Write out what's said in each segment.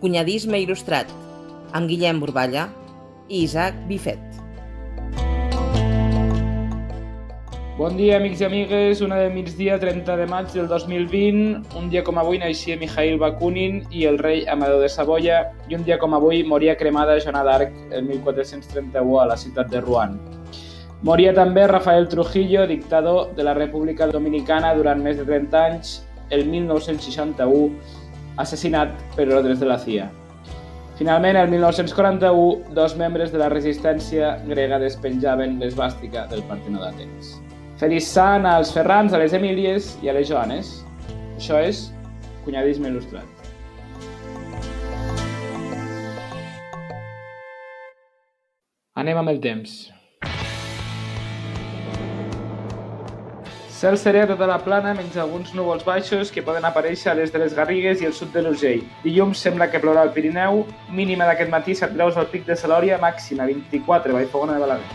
Cunyadisme il·lustrat, amb Guillem Burballa i Isaac Bifet. Bon dia, amics i amigues. Una de migdia, 30 de maig del 2020. Un dia com avui naixia Mikhail Bakunin i el rei Amadeu de Savoia, i un dia com avui moria cremada Joana d'Arc el 1431 a la ciutat de Rouen. Moria també Rafael Trujillo, dictador de la República Dominicana durant més de 30 anys, el 1961, assassinat per ordres de la CIA. Finalment, el 1941, dos membres de la resistència grega despenjaven l'esvàstica del Partenó d'Atenes. Feliç sant als Ferrans, a les Emílies i a les Joanes. Això és Cunyadisme il·lustrat. Anem amb el temps. Cel serè a tota la plana, menys alguns núvols baixos que poden aparèixer a l'est de les Garrigues i el sud de l'Urgell. Dilluns sembla que plourà al Pirineu, mínima d'aquest matí 7 graus al Pic de Salòria, màxima 24 a Vallfogona de Balaguer.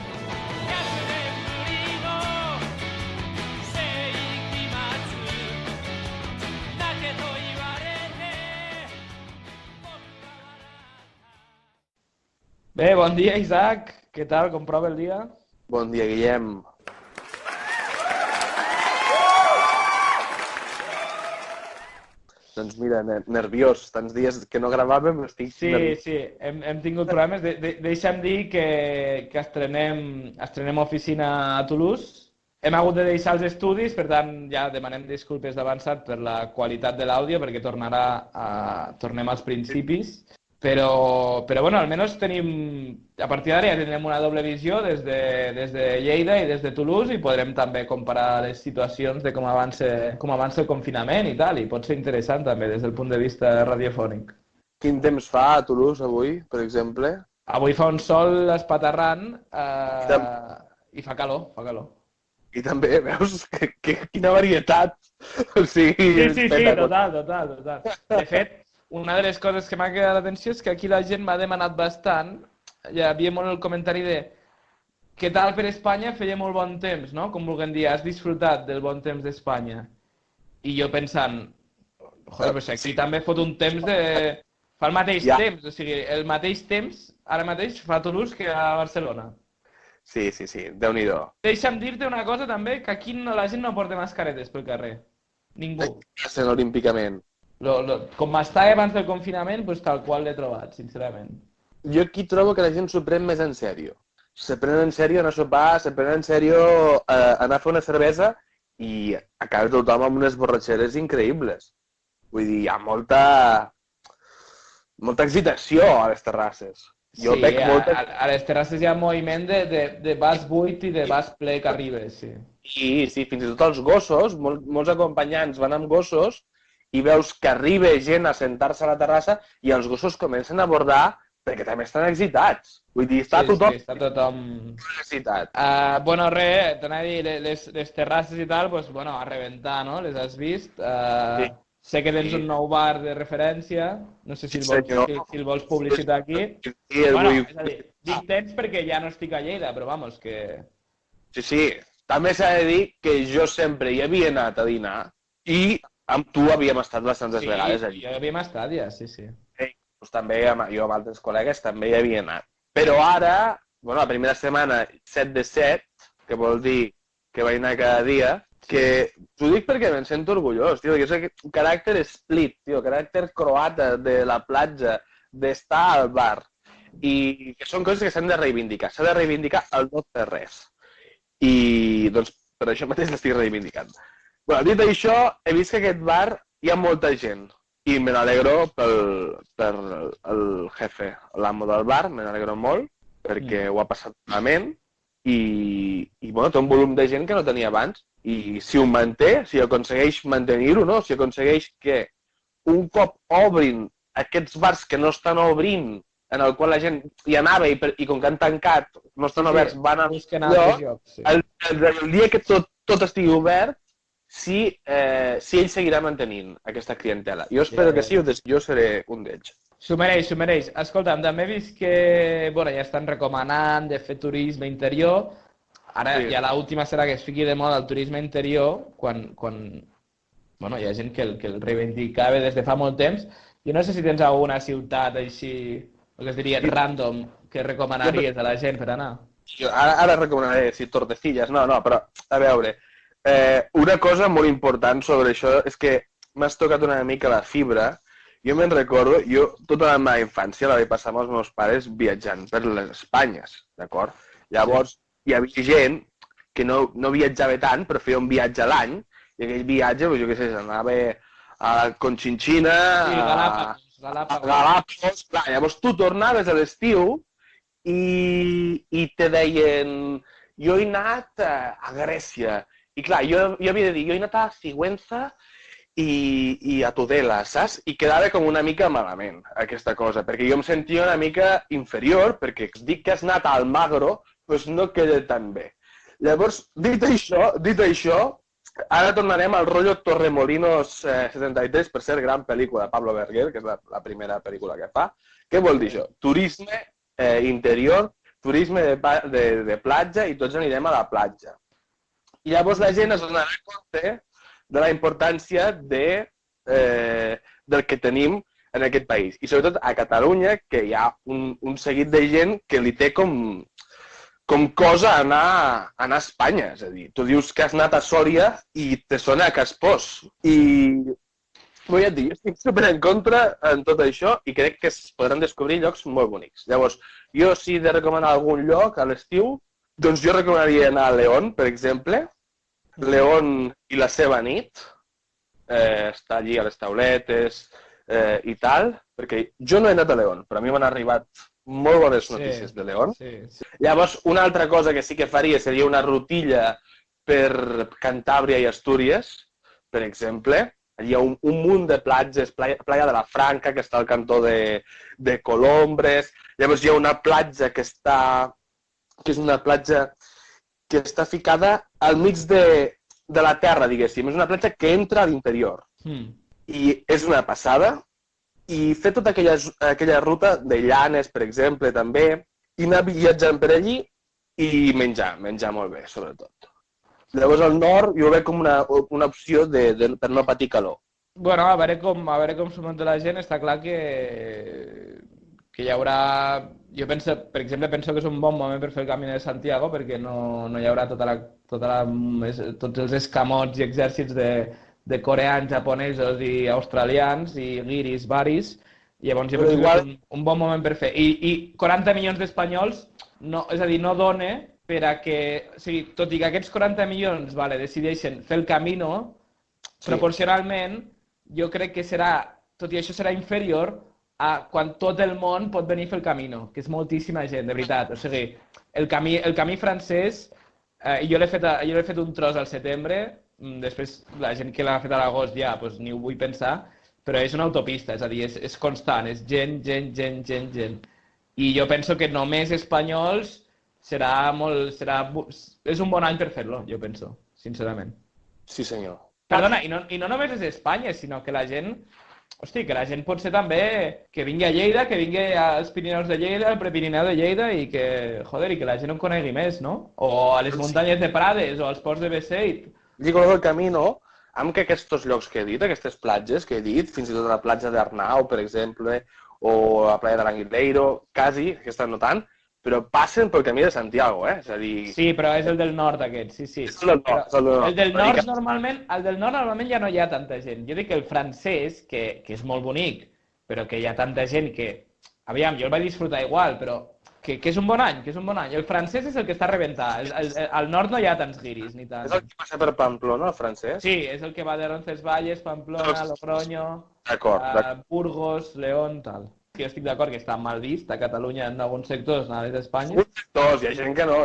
Bé, bon dia, Isaac. Què tal? Com prova el dia? Bon dia, Guillem. Doncs mira, nerviós. Tants dies que no gravàvem, estic nerviós. Sí, hem tingut problemes. Deixa'm dir que estrenem oficina a Toulouse. Hem hagut de deixar els estudis, per tant, ja demanem disculpes d'avançat per la qualitat de l'àudio, perquè tornem als principis. Però bueno, almenys tenim, a partir d'ara ja tindrem una doble visió des de Lleida i des de Toulouse i podrem també comparar les situacions de com avança el confinament i tal, i pot ser interessant també des del punt de vista radiofònic. Quin temps fa a Toulouse avui, per exemple? Avui fa un sol espaterrant i fa calor, I també, veus, quina varietat! O sigui, sí, total. De fet, una de les coses que m'ha quedat l'atenció és que aquí la gent m'ha demanat bastant, hi havia molt el comentari de què tal per Espanya, feia molt bon temps, no? Com vulguem dir, has disfrutat del bon temps d'Espanya. I jo pensant, pues aquí també fot un temps fa el mateix temps, o sigui, el mateix temps ara mateix fa a Toulouse que a Barcelona. Sí, Déu-n'hi-do. Deixa'm dir-te una cosa també, que aquí la gent no porta mascaretes pel carrer. Ningú. Sent olímpicament. Com estava abans del confinament, doncs tal qual l'he trobat, sincerament. Jo aquí trobo que la gent s'ho pren més en sèrio. Se pren en sèrio anar a sopar, se pren en sèrio anar a fer una cervesa i acaba tothom amb unes borratxeres increïbles. Vull dir, hi ha molta excitació a les terrasses. Sí, a les terrasses hi ha moviment de vas buit i de vas ple que arriba, sí. Sí, fins i tot els gossos, molts acompanyants van amb gossos i veus que arriba gent a sentar-se a la terrassa i els gossos comencen a abordar perquè també estan excitats. Vull dir, està tothom excitat. Bueno, res, t'anava a dir, les terrasses i tal, doncs, bueno, a rebentar, no? Les has vist? Sí. Sé que tens un nou bar de referència, no sé si el vols publicitar aquí. Bueno, és a dir, dic tens perquè ja no estic a Lleida, però vamos, que... Sí, també s'ha de dir que jo sempre hi havia anat a dinar i amb tu havíem estat bastantes vegades allí. Sí, jo havíem estat ja, sí. Doncs també jo amb altres col·legues també hi havia anat. Però ara, bueno, la primera setmana, 7 de 7, que vol dir que vaig anar cada dia, que t'ho dic perquè me'n sento orgullós, tio, que és caràcter split, tio, caràcter croata de la platja, d'estar al bar. I que són coses que s'han de reivindicar. S'ha de reivindicar el no fer res. I, doncs, per això mateix l'estic reivindicant. Bueno, dit això, he vist que aquest bar hi ha molta gent i me n'alegro per el jefe, l'amo del bar, me n'alegro molt perquè ho ha passat malament i bueno, té un volum de gent que no tenia abans i si ho manté, si aconsegueix mantenir-ho, no? Si aconsegueix que un cop obrin aquests bars que no estan obrint, en el qual la gent hi anava i com que han tancat, no estan oberts, van a lloc, el dia que tot estigui obert, si ell seguirà mantenint aquesta clientela. Jo espero que sí, jo seré un d'ells. S'ho mereix. Escolta'm, també he vist que ja estan recomanant de fer turisme interior. Ara ja l'última serà que es fiqui de moda el turisme interior, quan hi ha gent que el reivindicava des de fa molt temps, Jo no sé si tens alguna ciutat així, el que es diria random, que recomanaries a la gent per anar. Jo ara recomanaré, si Tordesillas, no, però, a veure, una cosa molt important sobre això és que m'has tocat una mica la fibra. Jo me'n recordo, tota la meva infància la vaig passar amb els meus pares viatjant per les Espanyes, d'acord? Llavors, hi havia gent que no viatjava tant, però feia un viatge a l'any, i aquell viatge, jo què sé, s'anava a Conchinchina, a Galápagos, clar, llavors tu tornaves a l'estiu i te deien, jo he anat a Grècia, i clar, jo havia de dir, jo he anat a Sigüenza i a Tudela, saps? I quedava com una mica malament, aquesta cosa, perquè jo em sentia una mica inferior, perquè dic que has anat a Almagro, doncs no queda tan bé. Llavors, dit això, ara tornarem al rotllo Torremolinos 73, per cert, gran pel·lícula de Pablo Berguer, que és la primera pel·lícula que fa. Què vol dir això? Turisme interior, turisme de platja i tots anirem a la platja. I llavors la gent es donarà compte de la importància del que tenim en aquest país. I sobretot a Catalunya, que hi ha un seguit de gent que li té com cosa anar a Espanya. És a dir, tu dius que has anat a Sòria i te sona a Caspós. I vull dir, jo estic super en contra en tot això i crec que es podran descobrir llocs molt bonics. Llavors, jo si he de recomanar algun lloc a l'estiu, doncs jo recomanaria anar a León, per exemple. León i la seva nit, està allí a les tauletes i tal, perquè jo no he anat a León, però a mi m'han arribat molt bones notícies de León. Llavors, una altra cosa que sí que faria seria una rutilla per Cantàbria i Astúries, per exemple. Hi ha un munt de platges, Playa de la Franca, que està al cantó de Colombres. Llavors hi ha una platja que és una platja que està ficada al mig de la terra, diguéssim. És una platja que entra a l'interior. I és una passada. I fer tota aquella ruta de Llanes, per exemple, també, i anar viatjant per allí i menjar molt bé, sobretot. Llavors, al nord jo ho veig com una opció per no patir calor. Bueno, a veure com s'ho munta la gent. Està clar que hi haurà... Jo penso, per exemple, que és un bon moment per fer el Camí de Santiago, perquè no hi haurà tots els escamots i exèrcits de coreans, japonesos i australians i guiris, varis. Llavors jo penso que és un bon moment per fer. I 40 milions d'espanyols, és a dir, no dona per a que... O sigui, tot i que aquests 40 milions decideixen fer el Camino, proporcionalment, jo crec que tot i això serà inferior a quan tot el món pot venir a fer el Camino, que és moltíssima gent, de veritat. O sigui, el camí francès, jo l'he fet un tros al setembre, després la gent que l'ha fet a l'agost ja ni ho vull pensar, però és una autopista, és a dir, és constant, és gent. I jo penso que només espanyols és un bon any per fer-lo, jo penso, sincerament. Sí, senyor. Perdona, i no només és Espanya, sinó que la gent... Hosti, que la gent pot ser també que vingui a Lleida, que vingui als Pirineus de Lleida, al Prepirineu de Lleida i que la gent en conegui més, no? O a les muntanyes de Prades o als ports de Beseit. Dic el Camino, amb que aquests llocs que he dit, aquestes platges que he dit, fins i tot la platja d'Arnau, per exemple, o la playa de l'Anguileiro, quasi, aquesta no tant, però passen pel Camí de Santiago, és a dir... Sí, però és el del nord aquest, sí. És el del nord. El del nord normalment ja no hi ha tanta gent. Jo dic que el francès, que és molt bonic, però que hi ha tanta gent que... Aviam, jo el vaig disfrutar igual, però que és un bon any, El francès és el que està a rebentar. Al nord no hi ha tants guiris, ni tant. És el que passa per Pamplona, el francès? Sí, és el que va de Roncesvalles, Pamplona, Logroño, Burgos, León, tal. Jo estic d'acord que està mal vist a Catalunya en alguns sectors, en alguns d'Espanya. Alguns sectors, hi ha gent que no.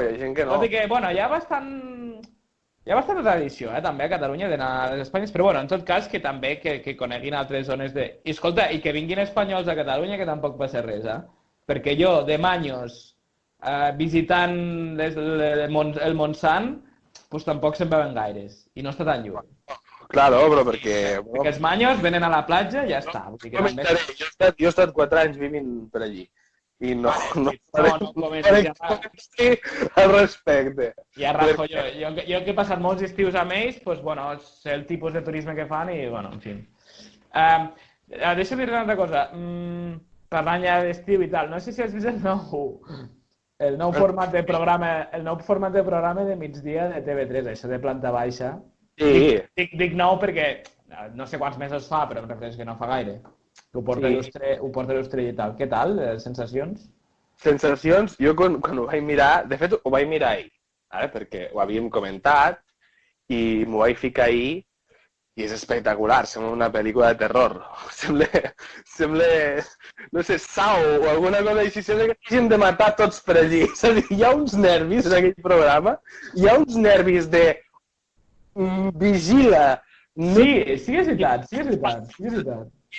Tot i que, bueno, hi ha bastanta tradició, també a Catalunya d'anar a les Espanyes, però, bueno, en tot cas, que també que coneguin altres zones de... I, escolta, i que vinguin espanyols a Catalunya, que tampoc passa res, Perquè jo, de Manyos, visitant el Montsant, doncs tampoc se'n veuen gaires, i no està tan lluny. Claro, però perquè... Perquè els manyos venen a la platja i ja està. Jo he estat 4 anys vivint per allí. I no començo al respecte. Ja rajo jo. Jo que he passat molts estius amb ells, doncs, bueno, sé el tipus de turisme que fan i, bueno, en fi. Deixa'm dir-te una altra cosa. Parlant ja d'estiu i tal, no sé si has vist el nou format de programa de migdia de TV3, això de planta baixa. Sí, Dic nou perquè no sé quants mesos fa, però em refereixo que no fa gaire. Que ho porta l'Ustrell i tal. Què tal, sensacions? sensacions, jo quan ho vaig mirar, de fet ho vaig mirar ahir, perquè ho havíem comentat i m'ho vaig ficar ahir i és espectacular, sembla una pel·lícula de terror. Sembla no sé, Saw o alguna cosa així, sembla que hagin de matar tots per allí. És a dir, hi ha uns nervis en aquell programa, hi ha uns nervis de vigila, Sí, és veritat.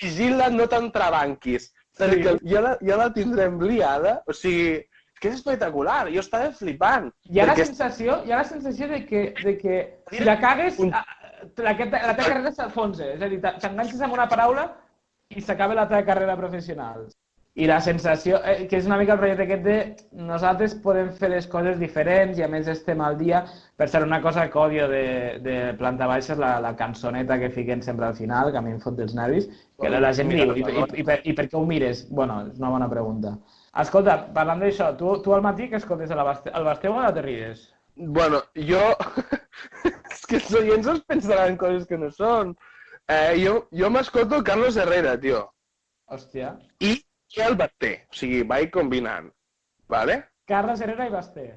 vigila, no t'entrebanquis, perquè ja la tindrem liada, o sigui, és que és espectacular, jo estava flipant. Hi ha la sensació de que si la cagues, la teva carrera s'enfonsa, és a dir, t'enganxes amb una paraula i s'acaba la teva carrera professional. I la sensació, que és una mica el rotllet aquest de nosaltres podem fer les coses diferents i a més estem al dia. Per cert, una cosa que odio de planta baixa és la cançoneta que fiquen sempre al final, que a mi em fot els nervis, que la gent diu, i per què ho mires? Bueno, és una bona pregunta. Escolta, parlant d'això, tu al matí què escoltes al Basté o a la Terrides? Bueno, jo... és que els oients es pensaran coses que no són. Jo m'escolto Carlos Herrera, tio. Hòstia. I el Basté, o sigui, vaig combinant, vale? Carles Herrera i Basté.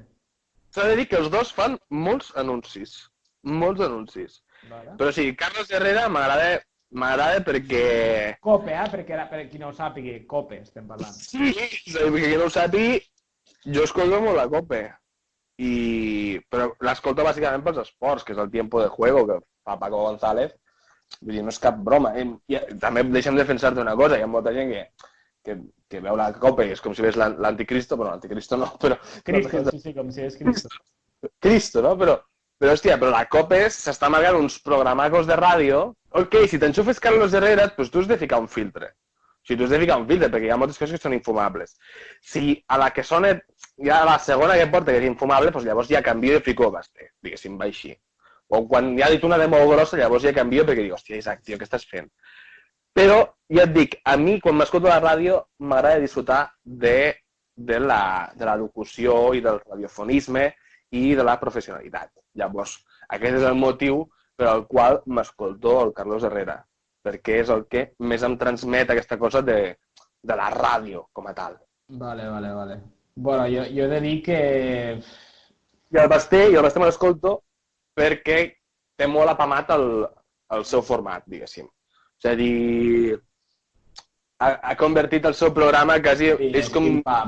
S'ha de dir que els dos fan molts anuncis. Vale. Però sí, Carlos Herrera m'agrada perquè... Cope, perquè per qui no ho sàpigui, Cope estem parlant. Sí, perquè qui no ho sàpiga, jo escolto molt la Cope. Però l'escolto bàsicament pels esports, que és el Tiempo de Juego, que fa Paco González. Vull dir, no és cap broma. També deixem defensar-te una cosa, hi ha molta gent que veu la Cope i és com si ves l'Anticristo, però l'Anticristo no, però... Cristo, sí, com si és Cristo. Cristo, no? Però hòstia, però la Cope s'està marcant uns programacos de ràdio. Ok, si t'enxufes Carlos Herrera, doncs tu has de ficar un filtre. O sigui, tu has de ficar un filtre, perquè hi ha moltes coses que són infumables. Si a la que sona, ja la segona que porta, que és infumable, doncs llavors ja canvio i fico Basté, diguéssim, va així. O quan ja ha dit una de molt grossa, llavors ja canvio perquè dic, hòstia, Isaac, tio, què estàs fent? Però, ja et dic, a mi, quan m'escolto la ràdio, m'agrada disfrutar de la locució i del radiofonisme i de la professionalitat. Llavors, aquest és el motiu per al qual m'escolto el Carlos Herrera, perquè és el que més em transmet aquesta cosa de la ràdio com a tal. Vale. Bueno, jo he de dir que... I el Basté me l'escolto perquè té molt apamat el seu format, diguéssim. És a dir, ha convertit el seu programa quasi... És com...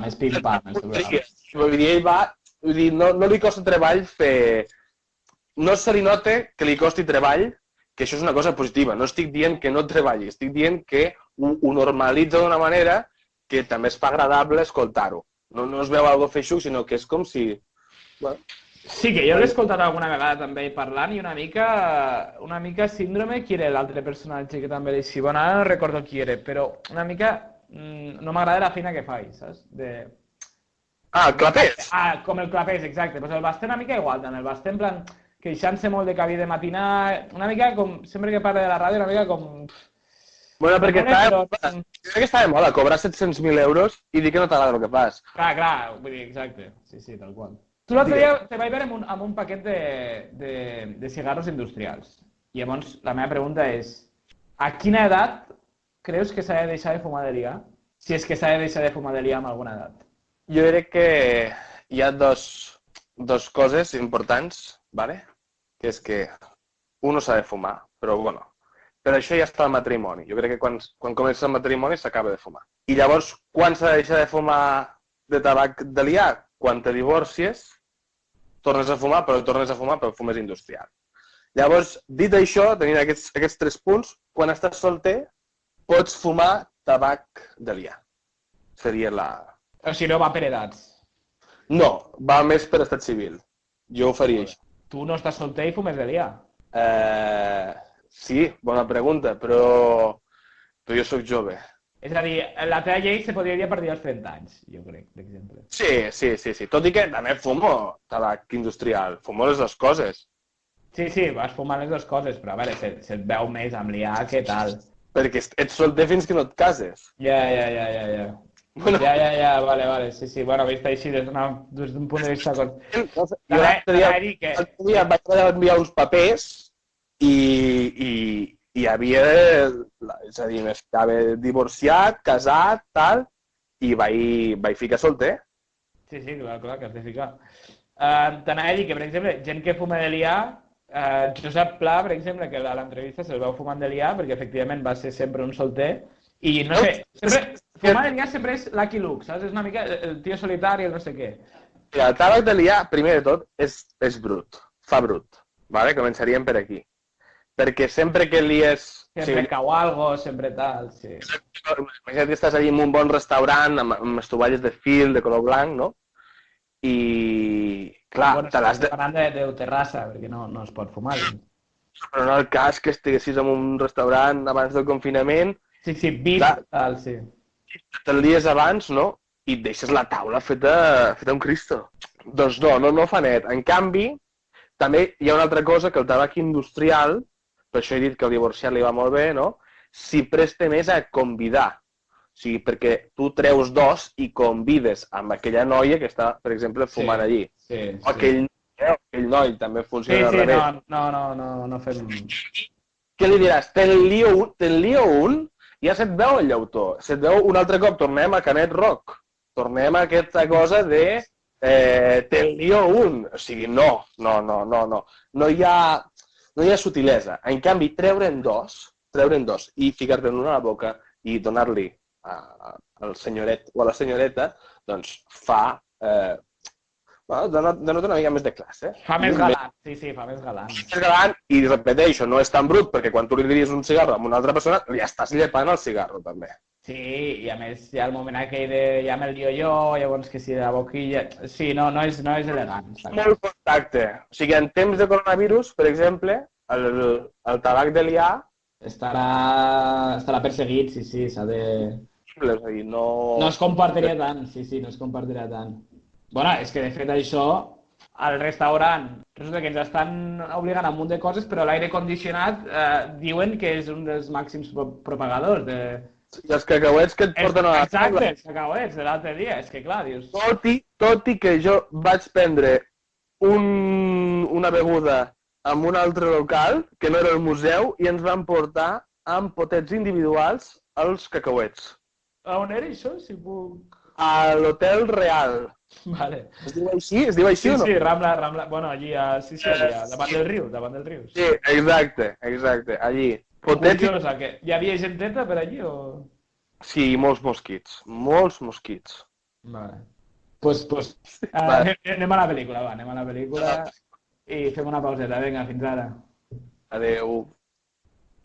És pim-pam, el seu programa. Vull dir, ell va... Vull dir, no li costa treball fer... No se li nota que li costi treball, que això és una cosa positiva. No estic dient que no treballi, estic dient que ho normalitza d'una manera que també es fa agradable escoltar-ho. No es veu algo feixuc, sinó que és com si... Bueno, sí, que jo l'he escoltat alguna vegada també parlant i una mica síndrome qui era l'altre personatge que també era així. Bueno, ara no recordo qui era, però una mica no m'agrada la feina que faig, saps? el Clapés! Com el Clapés, exacte. Pues el Basté una mica igual, tant. El Basté en plan queixant-se molt de que havia de matinar, una mica com, sempre que parla de la ràdio, una mica com... Bueno, perquè jo crec que està de moda cobrar 700.000 euros i dir que no t'agrada el que fas. Clar, vull dir, exacte. Sí, tal qual. Tu l'altre dia te vaig veure amb un paquet de cigarros industrials. I llavors la meva pregunta és, a quina edat creus que s'ha de deixar de fumar de liar? Si és que s'ha de deixar de fumar de liar amb alguna edat. Jo crec que hi ha dos coses importants, ¿vale? Que és que uno s'ha de fumar, però bueno, per això ja està el matrimoni. Jo crec que quan comença el matrimoni s'acaba de fumar. I llavors, quan s'ha de deixar de fumar de tabac de liar? Quan te divorcies, tornes a fumar, però fumes industrial. Llavors, dit això, tenint aquests 3 punts, quan estàs solter, pots fumar tabac de liar. Seria la... O sigui, no va per edats. No, va més per estat civil. Jo ho faria així. Tu no estàs solter i fumes de liar. Sí, bona pregunta, però jo sóc jove. És a dir, la teva llei se podria dir a partir dels 30 anys, jo crec, d'exemple. Sí. Tot i que també fumo tabac industrial, fumo les dues coses. Sí, vas fumar les dues coses, però a veure, se't veu més amb liar, què tal? perquè ets solter fins que no et cases. Ja. Bueno, Ja, vale, sí. Bueno, vist així des d'un punt de vista... jo l'altre dia vaig enviar uns papers i hi havia, és a dir, m'estava divorciat, casat, tal, i vaig ficar solter. Sí, clar, que has de ficar. T'anava a dir que, per exemple, gent que fuma de liar, Josep Pla, per exemple, que a l'entrevista se'l veu fumant de liar, perquè efectivament va ser sempre un solter, i no sé, fumar de liar sempre és Lucky Luke, saps? És una mica el tio solitari, el no sé què. El tabac de liar, primer de tot, és brut, fa brut, vale? Començaríem per aquí. Perquè sempre que lies... Sempre cau algo, sempre tal, sí. Imagina't que estàs allà en un bon restaurant, amb estovalles de fil, de color blanc, no? I, clar, bueno, te l'has de... parlant de terrassa, perquè no es pot fumar. Però en el cas que estiguessis en un restaurant abans del confinament... Sí, VIP, tal, sí. Te'l dies abans, no? I et deixes la taula feta un Cristo. Doncs no fa net. En canvi, també hi ha una altra cosa, que el tabac industrial, per això he dit que el divorciat li va molt bé, no? S'hi presta més a convidar. O sigui, perquè tu treus dos i convides amb aquella noia que està, per exemple, fumant allí. Sí. O aquell noi també funciona al revés. No fem... Què li diràs? Te'n lio un, ja se't veu el llautó. Se't veu un altre cop, tornem a Canet Rock. Tornem a aquesta cosa de te'n lio un. O sigui, no. No hi ha sutilesa. En canvi, treure'n dos i ficar-te'n una a la boca i donar-li al senyoret o a la senyoreta, doncs fa... denota una mica més de classe. Fa més galant, sí, fa més galant. Més galant, i repeteixo, no és tan brut, perquè quan tu li diries un cigarro a una altra persona, li estàs llepant el cigarro, també. Sí, i a més hi ha el moment aquell de ja me'l dio jo, llavors que si de la boquilla... Sí, no és elegant. Molt contacte. O sigui, en temps de coronavirus, per exemple, el tabac de liar... Estarà perseguit, sí, s'ha de... És a dir, no... No es compartiria tant, sí, no es compartiria tant. Bueno, és que de fet això, al restaurant, resulta que ens estan obligant a un munt de coses, però l'aire condicionat diuen que és un dels màxims propagadors de... I els cacauets que et porten a la taula. Exacte, els cacauets de l'altre dia, és que clar, dius... Tot i que jo vaig prendre una beguda en un altre local, que no era el museu, i ens van portar amb potets individuals els cacauets. A on era això, si puc...? A l'Hotel Real. Vale. Es diu així o no? Sí, Rambla. Bueno, allí, allà, davant del riu. Sí, exacte, allí. Potets... Hi havia genteta per allí o...? Sí, molts mosquits. Vale. Pues anem a la pel·lícula, i fem una pauseta. Vinga, fins ara. Adeu.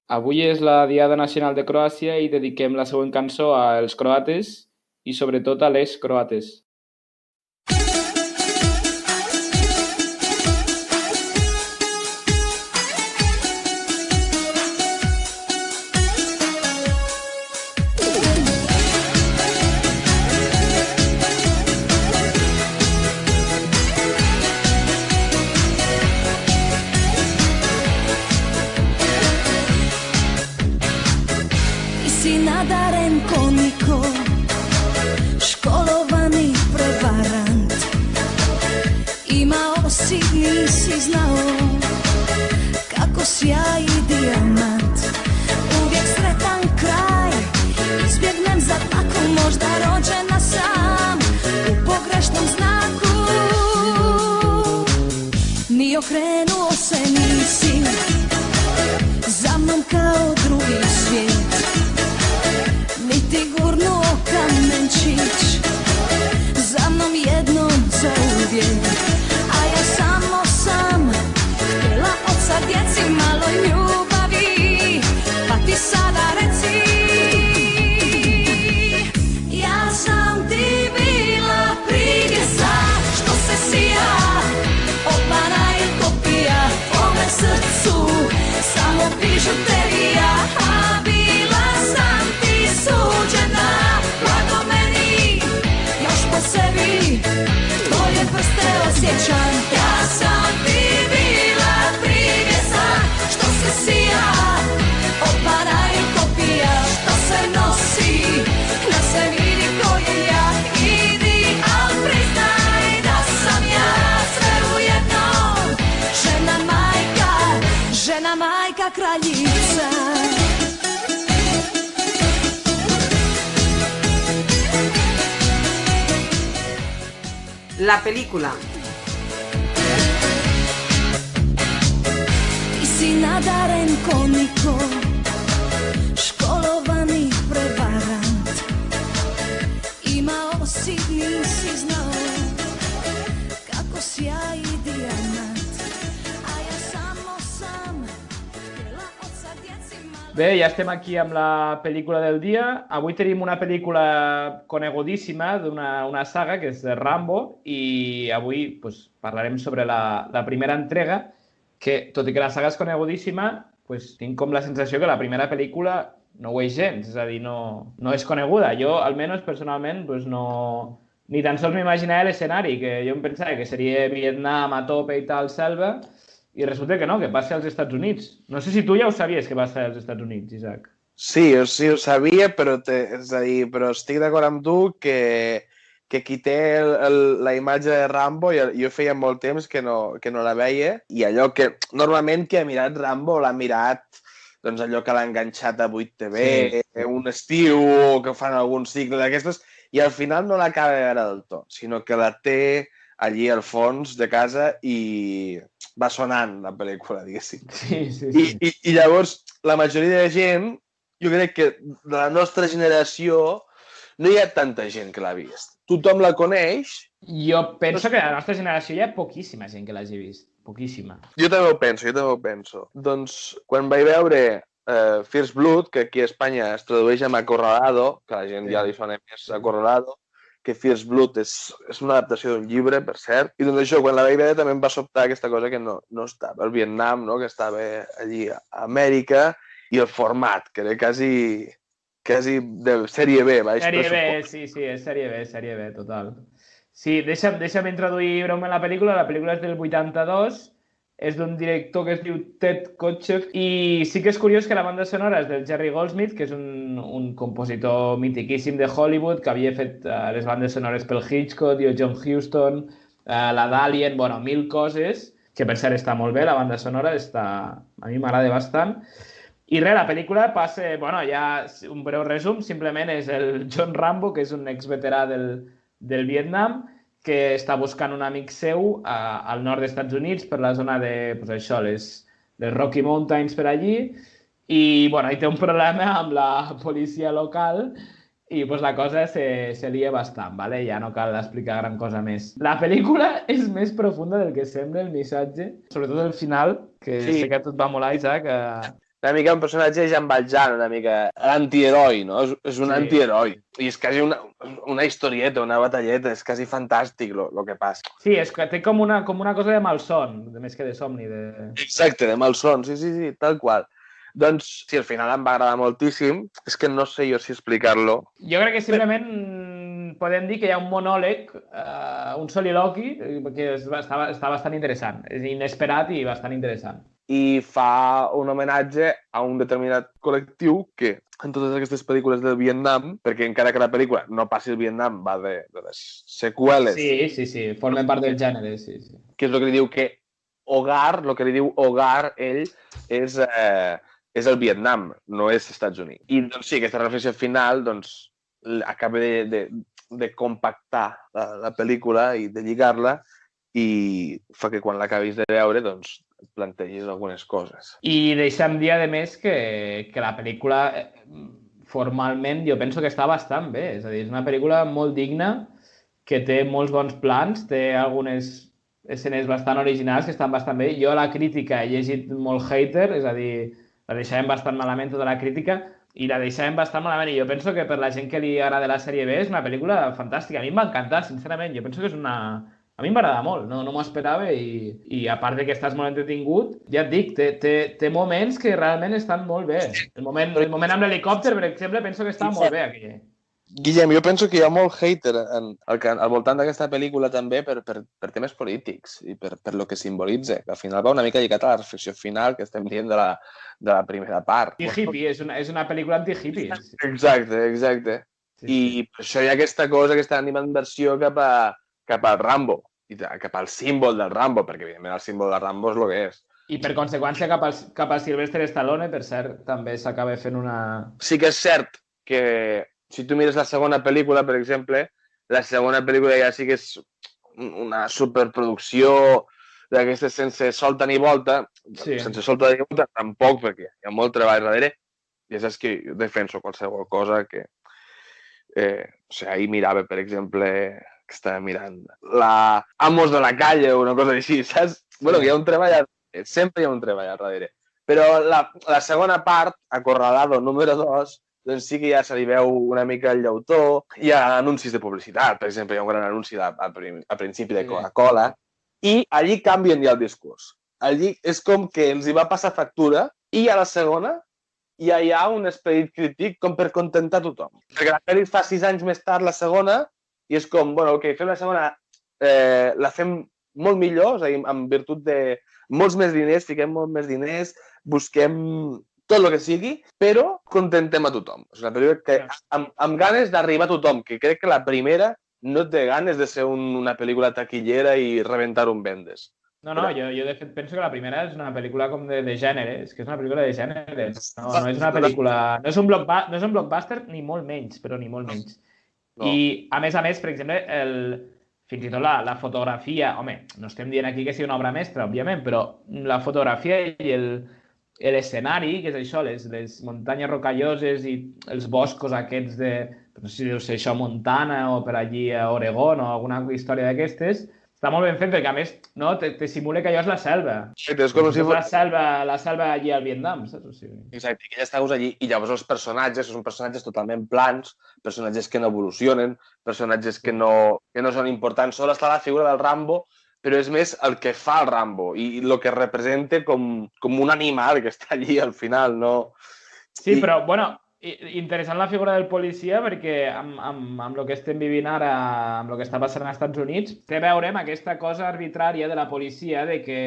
Avui és la Diada Nacional de Croàcia i dediquem la següent cançó als croates i sobretot a les croates. Si nadaren ko niko, školovani prevarant. Imao si, nisi znao, kako sjaji dijamant. Uvijek sretan kraj, izbjegnem za tako, možda rođena sam u pogrešnom znaku. Ni okrenuo se nisi, za mnom kao drugi svijet. Niti gurnuo kamenčić, za mnom jednom zauvijek. A ja samo sam htjela od sad djeci malo ljubavi, pa ti sada reci. Ja sam ti bila privjesa, što se sija, opana je kopija o mom srcu, samo bižuterija. A bila sam ti suđena, blago meni, još po sebi, tvoje prste osjećam. Ja sam ti bila privjesa, što se sija, opana je kopija majka kraljica. La película. Ti si nadaren ko niko, školovani prevarant. Imao si, nisi znao, kako sjaji dijamant. A ja samo sam, htjela oca djeci mali. Bé, ja estem aquí amb la pel·lícula del dia. Avui tenim una pel·lícula conegudíssima d'una saga, que és de Rambo, i avui pues, parlarem sobre la primera entrega, que, tot i que la saga és conegudíssima, pues, tinc com la sensació que la primera pel·lícula no ho és gens, és a dir, no és coneguda. Jo, almenys, personalment, pues, no... ni tan sols m'imaginava l'escenari, que jo em pensava que seria Vietnam a tope i tal, selva, i resulta que no, que passa als Estats Units. No sé si tu ja ho sabies que passa als Estats Units, Isaac. Sí, jo sí ho sabia, però, és a dir, però estic d'acord amb tu que qui té la imatge de Rambo, jo feia molt temps que no la veia, i allò que normalment qui ha mirat Rambo l'ha mirat doncs allò que l'ha enganxat a 8TV, sí. Un estiu, o que fan algun cicle d'aquestes, i al final no l'acaba de veure del tot, sinó que la té allí al fons de casa i va sonant la pel·lícula, diguéssim. Sí. I llavors, la majoria de gent, jo crec que de la nostra generació no hi ha tanta gent que l'ha vist. Tothom la coneix. Jo penso que a la nostra generació hi ha poquíssima gent que l'hagi vist. Poquíssima. Jo també ho penso. Doncs, quan vaig veure First Blood, que aquí a Espanya es tradueix amb Acorralado, que a la gent ja li sona més Acorralado, que First Blood és una adaptació d'un llibre, per cert. I doncs això, quan la vaig veure també em va sobtar aquesta cosa que no estava al Vietnam, no? Que estava allí a Amèrica, i el format, que era quasi de sèrie B, baix pressupost. Sí, és sèrie B, total. Sí, deixa'm introduir breument la pel·lícula. La pel·lícula és del 82, és d'un director que es diu Ted Kotcheff, i sí que és curiós que la banda sonora és del Jerry Goldsmith, que és un compositor mitiquíssim de Hollywood, que havia fet les bandes sonores pel Hitchcock i el John Huston, la d'Alien, bueno, 1000 coses, que per cert està molt bé, la banda sonora, a mi m'agrada bastant. I res, la pel·lícula passa, bueno, ja un breu resum, simplement és el John Rambo, que és un exveterà del Vietnam, que està buscant un amic seu al nord dels Estats Units, per la zona de, pues això, les Rocky Mountains per allí, i, bueno, hi té un problema amb la policia local, i pues, la cosa se lia bastant, ¿vale? Ja no cal explicar gran cosa més. La pel·lícula és més profunda del que sembla el missatge, sobretot el final, que sí. Sé que a tu et va molar, Isaac. Una mica un personatge de Jean Valjean, una mica l'antiheroi, no? És un antiheroi. I és quasi una historieta, una batalleta, és quasi fantàstic el que passa. Sí, és que té com una cosa de malson, més que de somni. Exacte, de malson, sí, tal qual. Doncs, si al final em va agradar moltíssim, és que no sé jo si explicar-lo. Jo crec que simplement podem dir que hi ha un monòleg, un soliloqui, que està bastant interessant. És inesperat i bastant interessant. I fa un homenatge a un determinat col·lectiu que en totes aquestes pel·lícules del Vietnam, perquè encara que la pel·lícula no passi el Vietnam, va de les seqüeles. Sí, formen part del gènere, sí. Que és el que li diu que el que li diu hogar, ell, és el Vietnam, no és Estats Units. I doncs sí, aquesta reflexió final doncs, acaba de compactar la pel·lícula i de lligar-la i fa que quan l'acabis de veure doncs plantegis algunes coses. I deixa'm dir, a més, que la pel·lícula formalment jo penso que està bastant bé. És a dir, és una pel·lícula molt digna, que té molts bons plans, té algunes escenes bastant originals que estan bastant bé. Jo a la crítica he llegit molt hater, és a dir, la deixàvem bastant malament tota la crítica, i la deixàvem bastant malament. I jo penso que per la gent que li agrada la sèrie B és una pel·lícula fantàstica. A mi em va encantar, sincerament. Jo penso que és una... A mi m'agrada molt, no m'ho esperava i a part de que estàs molt entretingut, ja et dic, té moments que realment estan molt bé. El moment amb l'helicòpter, per exemple, penso que està molt bé aquí. Guillem, jo penso que hi ha molt hater al voltant d'aquesta pel·lícula també per temes polítics i per lo que simbolitza. Al final va una mica lligat a la reflexió final que estem dient de la primera part. Anti-hippie, és una pel·lícula anti-hippie. Exacte. I per això hi ha aquesta cosa, aquesta animadversió cap al Rambo, i cap al símbol del Rambo, perquè evidentment el símbol del Rambo és el que és. I per conseqüència cap al Sylvester Stallone, per cert, també s'acaba fent una... Sí que és cert que si tu mires la segona pel·lícula, per exemple, la segona pel·lícula ja sí que és una superproducció d'aquestes sense solta ni volta. Sí. Sense solta ni volta tampoc, perquè hi ha molt treball darrere. Ja saps que jo defenso qualsevol cosa que... ahir mirava, per exemple, que estava mirant la Amos de la Calle o una cosa així, saps? Bueno, que hi ha un treball, sempre hi ha un treball al darrere. Però la segona part, Acorralado número 2, doncs sí que ja se li veu una mica el llautó. Hi ha anuncis de publicitat, per exemple, hi ha un gran anunci a principi de Coca-Cola, i allí canvien ja el discurs. Allí és com que els hi va passar factura i a la segona ja hi ha un esperit crític com per contentar tothom. Perquè la pel·li fa 6 anys més tard, la segona, i és com, bueno, ok, fem la segona, la fem molt millor, és a dir, en virtut de molts més diners, fiquem molt més diners, busquem tot el que sigui, però contentem a tothom. És una pel·lícula que amb ganes d'arribar a tothom, que crec que la primera no té ganes de ser una pel·lícula taquillera i rebentar un vendes. No, jo de fet penso que la primera és una pel·lícula com de gènere, és que és una pel·lícula de gènere. No és una pel·lícula... No és un blockbuster ni molt menys, però ni molt menys. No. I, a més, per exemple, fins i tot la fotografia... Home, no estem dient aquí que sigui una obra mestra, òbviament, però la fotografia i l'escenari, que és això, les muntanyes rocalloses i els boscos aquests de... No sé si deu ser això, Montana o per allí a Oregon o alguna història d'aquestes... Està molt ben fet, perquè a més no, te simula que allò és la selva. Sí, és com si fos... La selva allí al Vietnam, saps? O sigui... Exacte, que ja estàs allí i llavors els personatges són personatges totalment plans, personatges que no evolucionen, personatges que no són importants. Sols està la figura del Rambo, però és més el que fa el Rambo i el que representa com un animal que està allí al final, no? Sí, però, bueno... Interessant la figura del policia perquè amb el que estem vivint ara, amb el que està passant als Estats Units, té a veure amb aquesta cosa arbitrària de la policia de que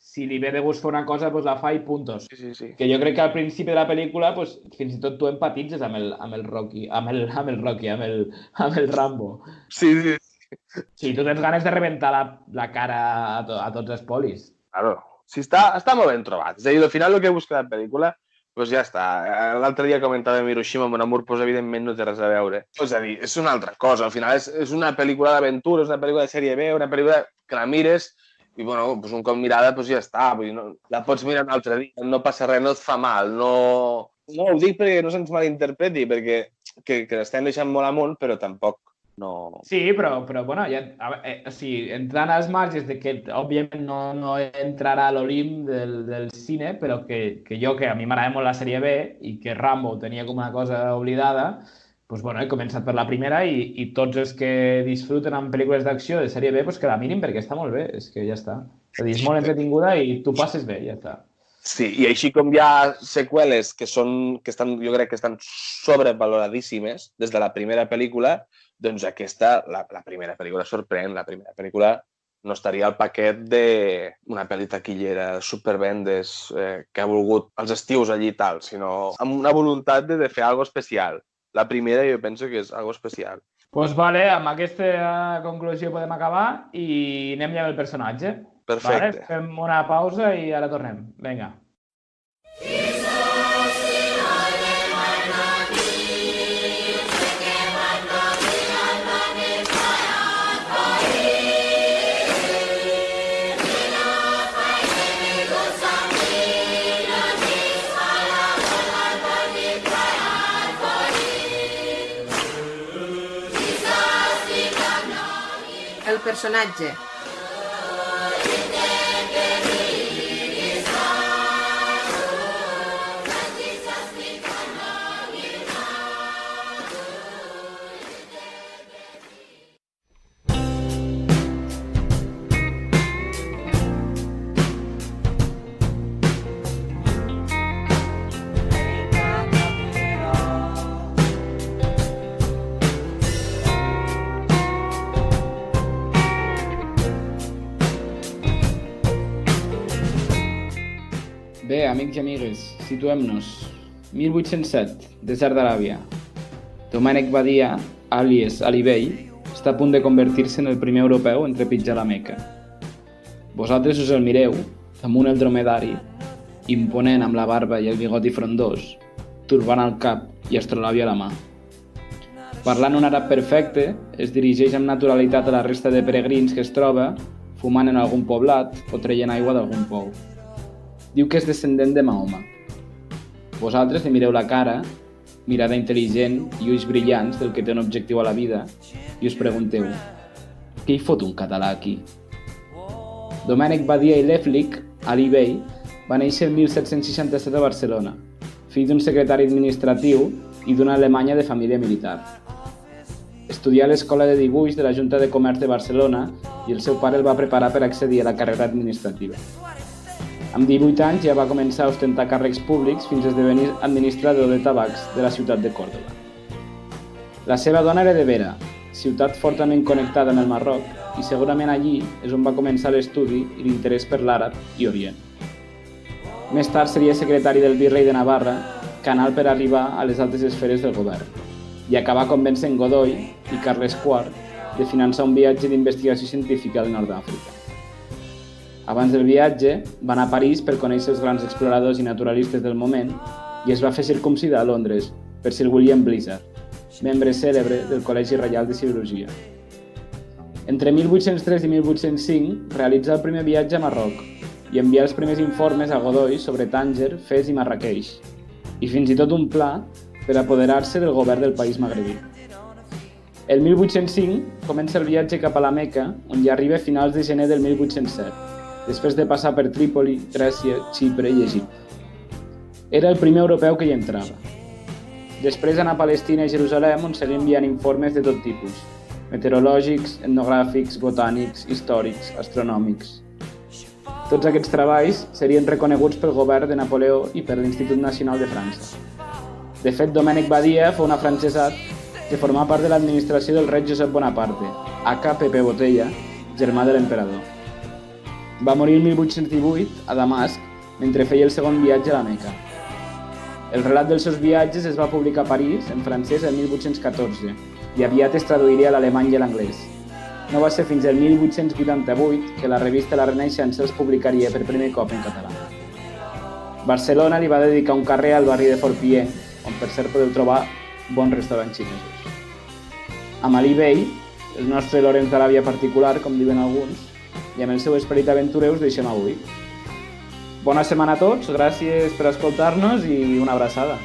si li ve de gust fer una cosa, doncs la fa i puntos. Sí. Que jo crec que al principi de la pel·lícula doncs, fins i tot tu empatitzes amb el Rocky, amb el Rambo. Sí. Sí, tu tens ganes de rebentar la cara a tots els polis. Claro. Sí, està molt ben trobat. És a dir, al final el que busca la pel·lícula doncs ja està. L'altre dia comentàvem Hiroshima amb un amor, doncs evidentment no té res a veure. És a dir, és una altra cosa. Al final és una pel·lícula d'aventura, és una pel·lícula de sèrie B, una pel·lícula que la mires i, bueno, doncs un cop mirada, doncs ja està. Vull dir, no, la pots mirar un altre dia, no passa res, no et fa mal. No ho dic perquè no se'ns malinterpreti, perquè que l'estem deixant molt amunt, però tampoc no... Sí, però bueno, ja, entrant als marges de que, òbviament, no entrarà a l'Olimp del cine, però que jo, que a mi m'agrada molt la sèrie B i que Rambo tenia com una cosa oblidada, doncs, bueno, he començat per la primera i tots els que disfruten amb pel·lícules d'acció de sèrie B, doncs que la mirin perquè està molt bé, és que ja està. És a dir, és molt entretinguda i tu passes bé, ja està. Sí, i així com hi ha seqüeles que estan, jo crec que estan sobrevaloradíssimes des de la primera pel·lícula, doncs aquesta, la primera pel·lícula sorprèn, la primera pel·lícula no estaria al paquet d'una pel·li taquillera, supervendes, que ha volgut els estius allí i tal, sinó amb una voluntat de fer alguna cosa especial. La primera jo penso que és alguna cosa especial. Doncs vale, amb aquesta conclusió podem acabar i anem ja amb el personatge. Perfecte. Vale? Fem una pausa i ara tornem. Vinga. El personatge. Bé, amics i amigues, situem-nos. 1807, desert d'Aràbia. Domènec Badia, àlies Ali Bey, està a punt de convertir-se en el primer europeu en trepitjar la Meca. Vosaltres us el mireu damunt el dromedari, imponent amb la barba i el bigoti frondós, turbant al cap i astrolàbia a la mà. Parlant un àrab perfecte, es dirigeix amb naturalitat a la resta de peregrins que es troba, fumant en algun poblat o traient aigua d'algun pou. Diu que és descendent de Mahoma. Vosaltres li mireu la cara, mirada intel·ligent i ulls brillants del que té un objectiu a la vida, i us pregunteu: què hi fot un català aquí? Domènec Badia i Leflik, Ali Bey, va néixer el 1767 a Barcelona, fill d'un secretari administratiu i d'una alemanya de família militar. Estudià a l'Escola de Dibuix de la Junta de Comerç de Barcelona i el seu pare el va preparar per accedir a la carrera administrativa. Amb 18 anys ja va començar a ostentar càrrecs públics fins a esdevenir administrador de tabacs de la ciutat de Còrdova. La seva dona era de Vera, ciutat fortament connectada amb el Marroc, i segurament allí és on va començar l'estudi i l'interès per l'àrab i Orient. Més tard seria secretari del virrei de Navarra, canal per arribar a les altes esferes del govern, i acabar convencent Godoy i Carles IV de finançar un viatge d'investigació científica al nord d'Àfrica. Abans del viatge, va anar a París per conèixer els grans exploradors i naturalistes del moment i es va fer circumcidar a Londres per Sir William Blizzard, membre cèlebre del Col·legi Reial de Cirurgia. Entre 1803 i 1805 realitzà el primer viatge a Marroc i envià els primers informes a Godoy sobre Tànger, Fes i Marràqueix, i fins i tot un pla per apoderar-se del govern del país magrebí. El 1805 comença el viatge cap a la Meca, on hi arriba a finals de gener del 1807, després de passar per Trípoli, Grècia, Xipre i Egipte. Era el primer europeu que hi entrava. Després anà a Palestina i Jerusalem, on seguia enviant informes de tot tipus: meteorològics, etnogràfics, botànics, històrics, astronòmics. Tots aquests treballs serien reconeguts pel govern de Napoleó i per l'Institut Nacional de França. De fet, Domènec Badia fou un afrancesat que formà part de l'administració del rei Josep Bonaparte, aka Pepe Botella, germà de l'emperador. Va morir el 1818 a Damasc mentre feia el segon viatge a la Meca. El relat dels seus viatges es va publicar a París, en francès, el 1814, i aviat es traduiria a l'alemany i a l'anglès. No va ser fins el 1888 que la revista La Renaixença els publicaria per primer cop en català. Barcelona li va dedicar un carrer al barri de Forpier, on per cert podeu trobar bons restaurants xinesos. Amb Ali Bey, el nostre Lorenz d'Aràbia particular, com diuen alguns, i amb el seu esperit aventurer us deixem avui. Bona setmana a tots, gràcies per escoltar-nos i una abraçada.